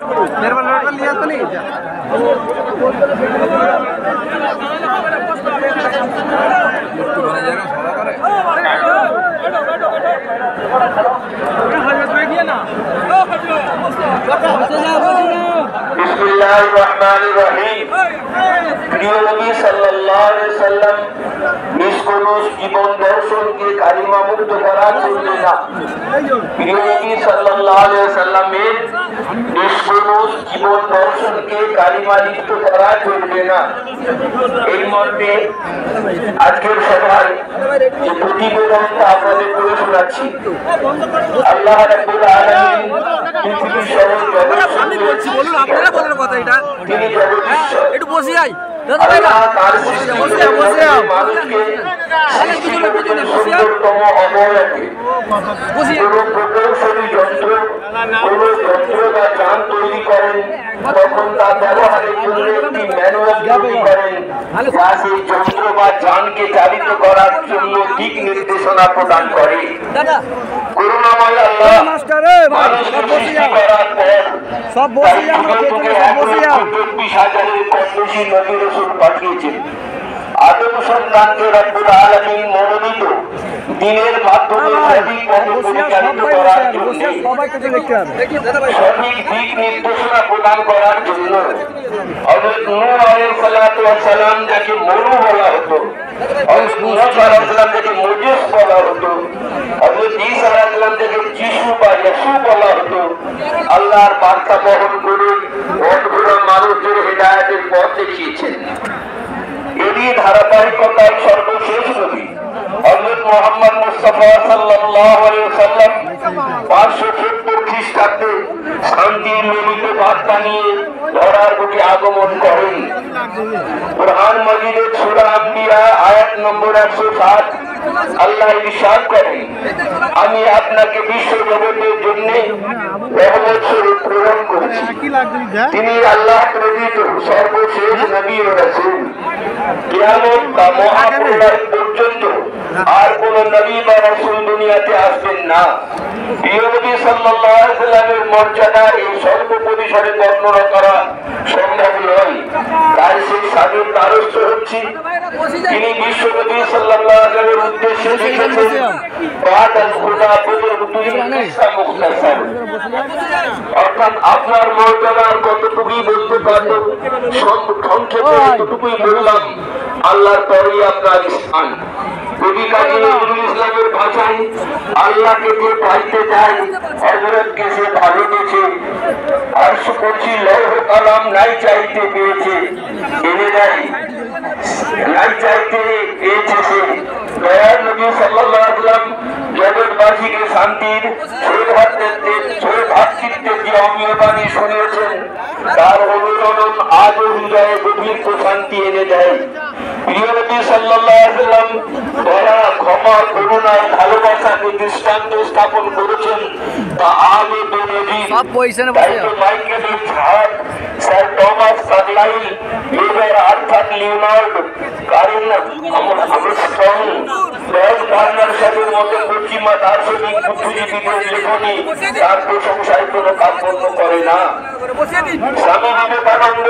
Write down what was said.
প্রিয় নবী সাল্লাল্লাহু আলাইহি সাল্লাম নিষ্কলুষ জীবন দর্শনকে কালিমা মুক্ত করা চলবে না। প্রিয় নবী সাল্লাল্লাহু আলাইহি সাল্লামের নিষ্কলুষ জীবন দর্শনকে কালিমা লিপ্ত করা চলবে না। এই মর্মে আজকের সভায় যে প্রতিবেদনটা আপনাদের করে শোনাচ্ছি, আল্লাহ রাব্বুল আলামিন পৃথিবীর সর্ব জগৎ তিনি জগদীশ্বর। একটু বসে যাই সুন্দরতম অবয়বে কোন প্রকৌশলী যন্ত্র বা যান তৈরি করেন, তখন তা ব্যবহারের জন্য একটি ম্যানুয়াল তৈরি করেন, যা সেই যন্ত্র বা যানকে চালিত করার জন্য দিক নির্দেশনা প্রদান করে। করুণাময় আল্লাহ মানুষকে সৃষ্টি করার পর 24,000-এর কম বেশি নবী রাসূল পাঠিয়েছেন। আদম সন্তানকে রব্বুল আলামিন মনোনীত দ্বীনের মাধ্যমে সঠিক পথে পরিচালিত করার জন্য, সঠিক দিক নির্দেশনা প্রদান করার জন্য হযরত নূহ আলাইহিস সালাতু ওয়াস সালাম যাকে মনু বলা হতো, হযরত মুসা আলাইহিস সালাম যাকে মোজেস বলা হতো, হযরত ঈসা আলাইহিস সালাম যাকে যিশু বা ইয়েশু বলা হতো, আল্লাহর বার্তা বহন করে অদ্ভুত মানুষদের হিদায়াতের পথ দেখিয়েছেন। এরই ধারাবাহিকতায় সর্বশেষ নবী হযরত মুহাম্মদ মুস্তাফা সাল্লাল্লাহু আলাইহি ওয়াসাল্লাম 570 খ্রিস্টাব্দে শান্তির নবীর বার্তা নিয়ে ধরার বুকে আগমন করেন। কুরআন মাজিদের সূরা আম্বিয়া আয়াত নম্বর 107 আল্লাহ ইরশাদ করেন, আমি আপনাকে বিশ্ব জগতের জন্য রহমত স্বরূপ প্রেরণ করেছি। তিনি আল্লাহ প্রেরিত সর্বশেষ নবী ও রাসূল। কিয়ামত বা মহাপ্রলয় পর্যন্ত আর কোন নবী বা রাসূল দুনিয়াতে আসবেন না। প্রিয় নবী সাল্লাল্লাহু আলাইহি ওয়াসাল্লামের মর্যাদা এই স্বল্প পরিসরে বর্ণনা করা সম্ভব নয়। তাই সেই সাধুর দ্বারস্থ হচ্ছি। তিনি বিশ্ব নবী সাল্লাল্লাহু আলাইহি ওয়াসাল্লামের উদ্দেশ্যে লিখেছেন, অর্থাৎ আপনার মর্যাদার কতটুকুই বলতে পারবো, সংক্ষেপে এতটুকুই বললাম, আল্লাহর পরেই আপনার স্থান। নবী কাজী নজরুল ইসলামের ভাষায় আল্লাহকে যে পাইতে চায়, হযরতকে সে ভালোবেসে, আরশ কুরসি লৌহ কলম নাই চাইতে পেয়েছে, এনে দেয় নাই চাইতে পেয়েছে সে। দয়ার নবী সাল্লাল্লাহু আলাইহি ওয়াসাল্লাম জগৎবাসীকে শান্তির সৌভাতৃত্বের যে অমীয় বাণী শুনিয়েছেন, তার অনুরণন আজও হৃদয়ে গভীর প্রশান্তি এনে দেয়। প্রিয় নবী সাল্লাল্লাহু আলাইহি ওয়াসাল্লাম দয়া, ক্ষমা, করুণার ভালোবাসাকে দৃষ্টান্ত স্থাপন করেছেন। তা আজও নবী Michael Hart, Sir Thomas Carlyle, Major Arthur Leonard, Karen Armstrong, Lord বার্নার্ডের মতো পশ্চিমা দার্শনিক বুদ্ধিজীবীদের লেখনী তার প্রশংসায় কোনো কার্পণ্য করে না। স্বামী বিবেকানন্দ